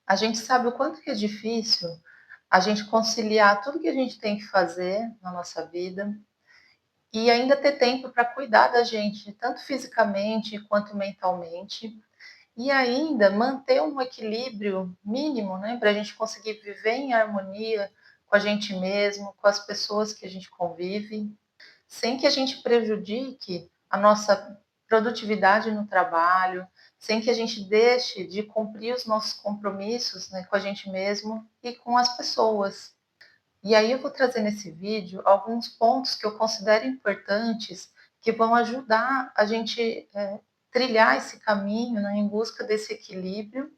A gente sabe o quanto que é difícil a gente conciliar tudo que a gente tem que fazer na nossa vida e ainda ter tempo para cuidar da gente, tanto fisicamente quanto mentalmente, e ainda manter um equilíbrio mínimo, né, para a gente conseguir viver em harmonia com a gente mesmo, com as pessoas que a gente convive, sem que a gente prejudique a nossa produtividade no trabalho, sem que a gente deixe de cumprir os nossos compromissos, né, com a gente mesmo e com as pessoas. E aí eu vou trazer nesse vídeo alguns pontos que eu considero importantes, que vão ajudar a gente trilhar esse caminho, né, em busca desse equilíbrio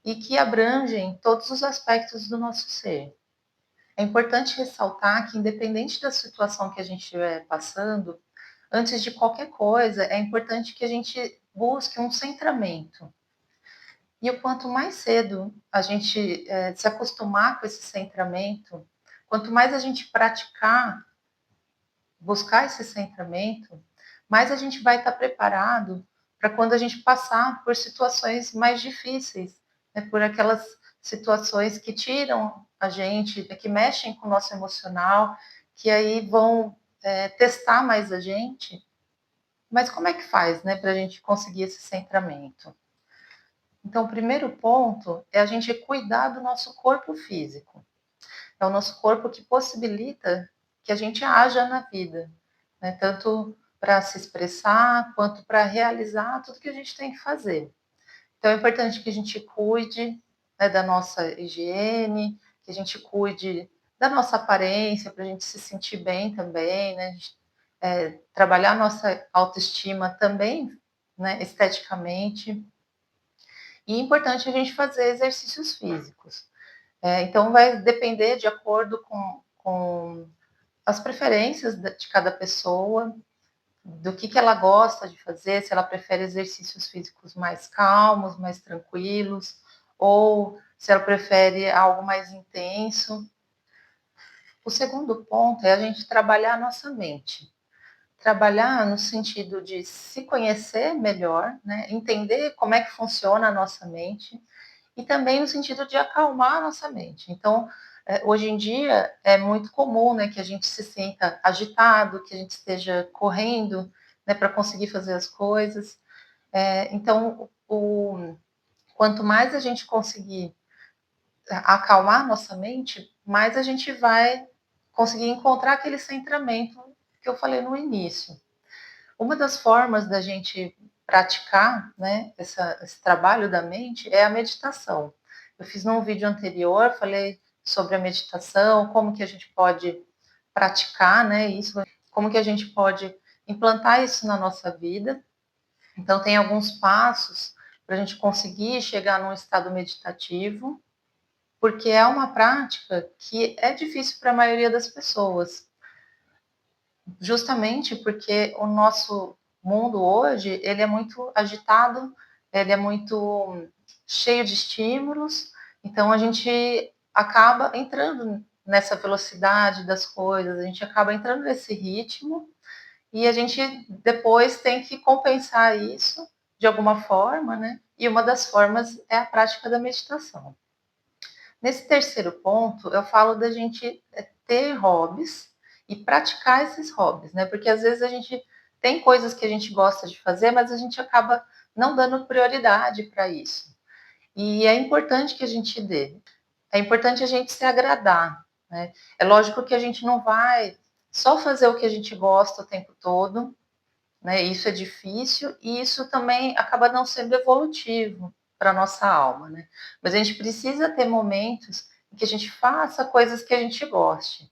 e que abrangem todos os aspectos do nosso ser. É importante ressaltar que, independente da situação que a gente estiver passando, antes de qualquer coisa, é importante que a gente busque um centramento. E o quanto mais cedo a gente se acostumar com esse centramento, quanto mais a gente praticar, buscar esse centramento, mais a gente vai estar preparado para quando a gente passar por situações mais difíceis, né, por aquelas situações que tiram a gente, que mexem com o nosso emocional, que aí vão testar mais a gente. Mas como é que faz, né, para a gente conseguir esse centramento? Então, o primeiro ponto é a gente cuidar do nosso corpo físico. É o nosso corpo que possibilita que a gente haja na vida, né? Tanto para se expressar, quanto para realizar tudo que a gente tem que fazer. Então, é importante que a gente cuide, né, da nossa higiene, que a gente cuide da nossa aparência, para a gente se sentir bem também, né? Trabalhar a nossa autoestima também, né, esteticamente. E é importante a gente fazer exercícios físicos. Então, vai depender de acordo com as preferências de cada pessoa, do que ela gosta de fazer, se ela prefere exercícios físicos mais calmos, mais tranquilos, ou se ela prefere algo mais intenso. O segundo ponto é a gente trabalhar a nossa mente. Trabalhar no sentido de se conhecer melhor, né? Entender como é que funciona a nossa mente, e também no sentido de acalmar a nossa mente. Então, hoje em dia é muito comum, né, que a gente se sinta agitado, que a gente esteja correndo, né, para conseguir fazer as coisas. Então, quanto mais a gente conseguir acalmar a nossa mente, mais a gente vai conseguir encontrar aquele centramento que eu falei no início. Uma das formas da gente praticar, né, esse trabalho da mente é a meditação. Eu fiz num vídeo anterior, falei sobre a meditação, como que a gente pode praticar, né, isso, como que a gente pode implantar isso na nossa vida. Então, tem alguns passos para a gente conseguir chegar num estado meditativo, porque é uma prática que é difícil para a maioria das pessoas, justamente porque o nosso mundo hoje, ele é muito agitado, ele é muito cheio de estímulos, então a gente acaba entrando nessa velocidade das coisas, a gente acaba entrando nesse ritmo e a gente depois tem que compensar isso de alguma forma, né? E uma das formas é a prática da meditação. Nesse terceiro ponto, eu falo da gente ter hobbies e praticar esses hobbies, né? Porque às vezes a gente tem coisas que a gente gosta de fazer, mas a gente acaba não dando prioridade para isso. E é importante que a gente dê. É importante a gente se agradar, né? É lógico que a gente não vai só fazer o que a gente gosta o tempo todo, né? Isso é difícil e isso também acaba não sendo evolutivo para a nossa alma, né? Mas a gente precisa ter momentos em que a gente faça coisas que a gente goste.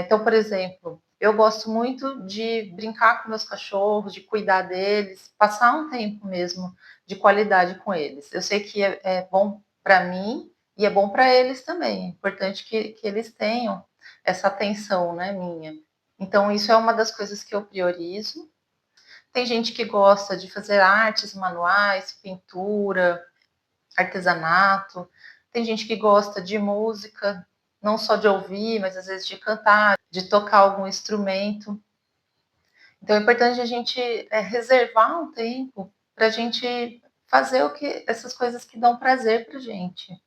Então, por exemplo, eu gosto muito de brincar com meus cachorros, de cuidar deles, passar um tempo mesmo de qualidade com eles. Eu sei que é bom para mim e é bom para eles também. É importante que eles tenham essa atenção, né, minha. Então, isso é uma das coisas que eu priorizo. Tem gente que gosta de fazer artes manuais, pintura, artesanato. Tem gente que gosta de música, não só de ouvir, mas às vezes de cantar, de tocar algum instrumento. Então é importante a gente reservar um tempo para a gente fazer o que essas coisas que dão prazer para gente.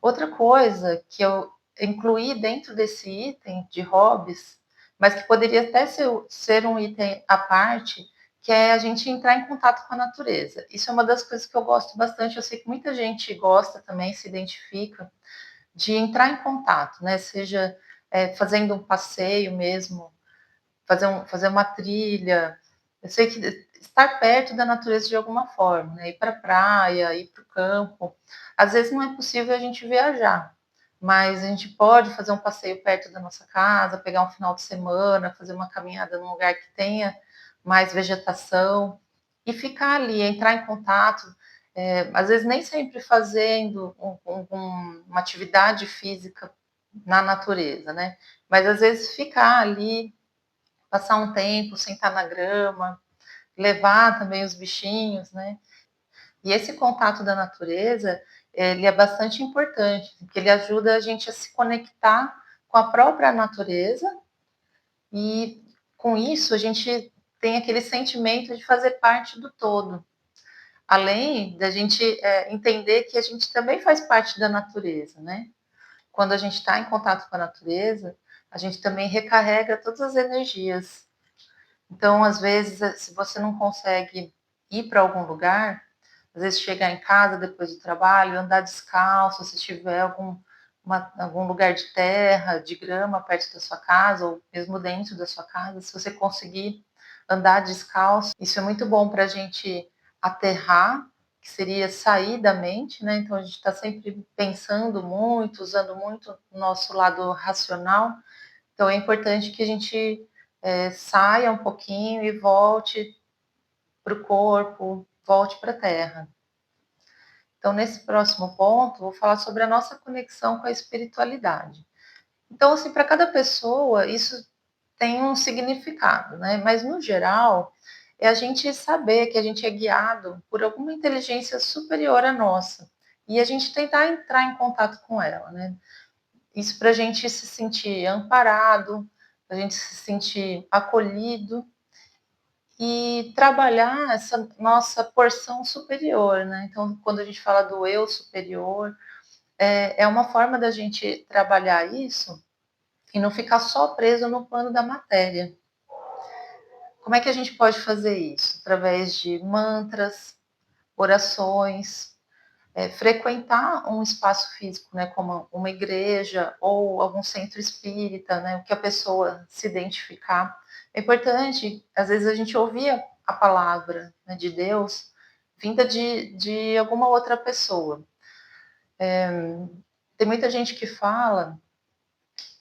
Outra coisa que eu incluí dentro desse item de hobbies, mas que poderia até ser um item à parte, que é a gente entrar em contato com a natureza. Isso é uma das coisas que eu gosto bastante, eu sei que muita gente gosta também, se identifica, de entrar em contato, né? Seja fazendo um passeio mesmo, fazer uma trilha. Eu sei que estar perto da natureza de alguma forma, né? Ir para a praia, ir para o campo. Às vezes não é possível a gente viajar, mas a gente pode fazer um passeio perto da nossa casa, pegar um final de semana, fazer uma caminhada num lugar que tenha mais vegetação e ficar ali, entrar em contato. Às vezes nem sempre fazendo uma atividade física na natureza, né? Mas às vezes ficar ali, passar um tempo, sentar na grama, levar também os bichinhos, né? E esse contato da natureza, ele é bastante importante, porque ele ajuda a gente a se conectar com a própria natureza e com isso a gente tem aquele sentimento de fazer parte do todo. Além da gente entender que a gente também faz parte da natureza, né? Quando a gente está em contato com a natureza, a gente também recarrega todas as energias. Então, às vezes, se você não consegue ir para algum lugar, às vezes chegar em casa depois do trabalho, andar descalço, se tiver algum lugar de terra, de grama perto da sua casa, ou mesmo dentro da sua casa, se você conseguir andar descalço, isso é muito bom para a gente aterrar, que seria sair da mente, né? Então a gente está sempre pensando muito, usando muito o nosso lado racional, então é importante que a gente saia um pouquinho e volte para o corpo, volte para a terra. Então, nesse próximo ponto, vou falar sobre a nossa conexão com a espiritualidade. Então, assim, para cada pessoa, isso tem um significado, né? Mas, no geral, é a gente saber que a gente é guiado por alguma inteligência superior à nossa e a gente tentar entrar em contato com ela, né? Isso para a gente se sentir amparado, para a gente se sentir acolhido e trabalhar essa nossa porção superior, né? Então, quando a gente fala do eu superior, é uma forma da gente trabalhar isso e não ficar só preso no plano da matéria. Como é que a gente pode fazer isso? Através de mantras, orações, frequentar um espaço físico, né, como uma igreja ou algum centro espírita, né, o que a pessoa se identificar. É importante, às vezes, a gente ouvir a palavra, né, de Deus vinda de alguma outra pessoa. Tem muita gente que fala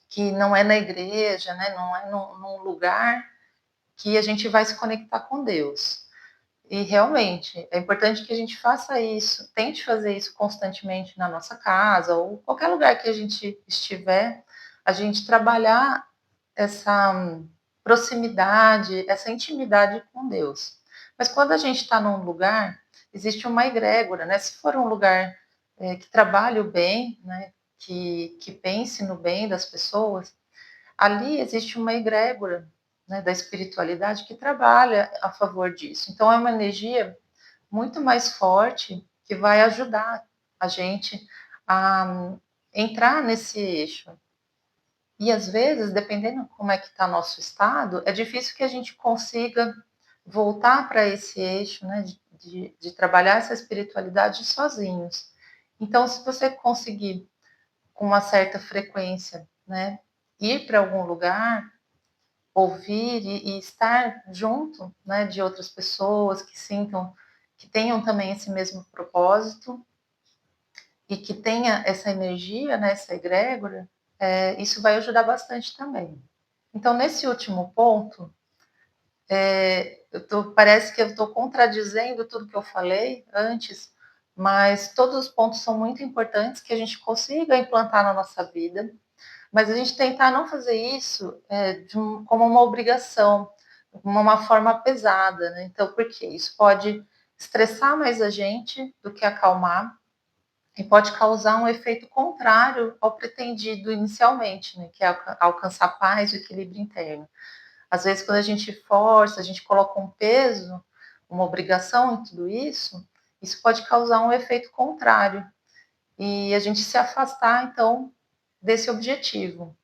que não é na igreja, né, não é num lugar que a gente vai se conectar com Deus. E realmente é importante que a gente faça isso, tente fazer isso constantemente na nossa casa ou qualquer lugar que a gente estiver, a gente trabalhar essa proximidade, essa intimidade com Deus. Mas quando a gente está num lugar, existe uma egrégora, né? Se for um lugar que trabalhe o bem, né? Que pense no bem das pessoas, ali existe uma egrégora, né, da espiritualidade que trabalha a favor disso. Então, é uma energia muito mais forte que vai ajudar a gente a entrar nesse eixo. E às vezes, dependendo como é que está nosso estado, é difícil que a gente consiga voltar para esse eixo, né, de trabalhar essa espiritualidade sozinhos. Então, se você conseguir, com uma certa frequência, né, ir para algum lugar, ouvir e estar junto, né, de outras pessoas que sintam, que tenham também esse mesmo propósito e que tenha essa energia, né, essa egrégora, isso vai ajudar bastante também. Então, nesse último ponto, parece que eu estou contradizendo tudo que eu falei antes, mas todos os pontos são muito importantes que a gente consiga implantar na nossa vida, mas a gente tentar não fazer isso como uma obrigação, como uma forma pesada, né? Então, por quê? Isso pode estressar mais a gente do que acalmar e pode causar um efeito contrário ao pretendido inicialmente, né? Que é alcançar paz e equilíbrio interno. Às vezes, quando a gente força, a gente coloca um peso, uma obrigação em tudo isso, isso pode causar um efeito contrário e a gente se afastar, então, desse objetivo.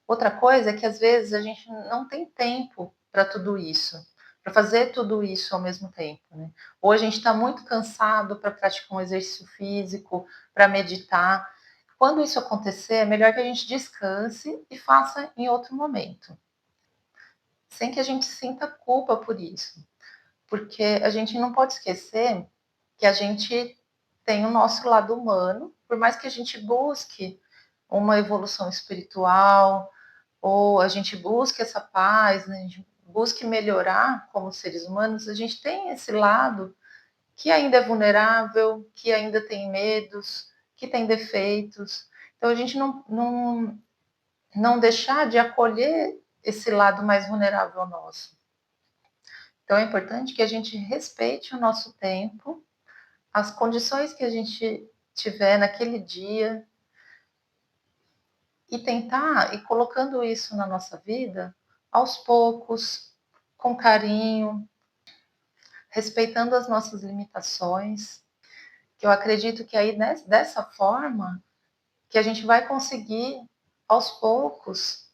Outra coisa é que às vezes a gente não tem tempo para tudo isso, para fazer tudo isso ao mesmo tempo, né? Ou a gente está muito cansado para praticar um exercício físico, para meditar. Quando isso acontecer, é melhor que a gente descanse e faça em outro momento, sem que a gente sinta culpa por isso, porque a gente não pode esquecer que a gente tem o nosso lado humano, por mais que a gente busque uma evolução espiritual, ou a gente busque essa paz, né, a gente busque melhorar como seres humanos, a gente tem esse lado que ainda é vulnerável, que ainda tem medos, que tem defeitos. Então a gente não deixar de acolher esse lado mais vulnerável nosso. Então é importante que a gente respeite o nosso tempo, as condições que a gente tiver naquele dia e tentar ir colocando isso na nossa vida aos poucos, com carinho, respeitando as nossas limitações, que eu acredito que aí dessa forma que a gente vai conseguir aos poucos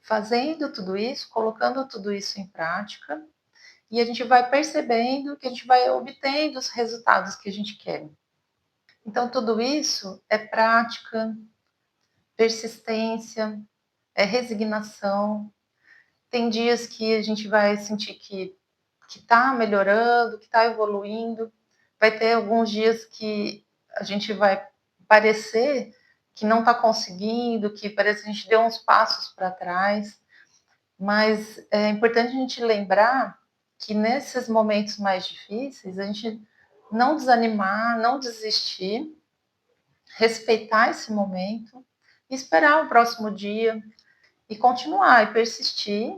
fazendo tudo isso, colocando tudo isso em prática, e a gente vai percebendo que a gente vai obtendo os resultados que a gente quer. Então, tudo isso é prática, persistência, é resignação. Tem dias que a gente vai sentir que está melhorando, que está evoluindo. Vai ter alguns dias que a gente vai parecer que não está conseguindo, que parece que a gente deu uns passos para trás. Mas é importante a gente lembrar que nesses momentos mais difíceis, a gente não desanimar, não desistir, respeitar esse momento, esperar o próximo dia e continuar e persistir,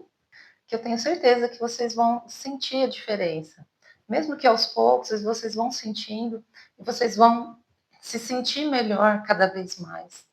que eu tenho certeza que vocês vão sentir a diferença. Mesmo que aos poucos, vocês vão sentindo e vocês vão se sentir melhor cada vez mais.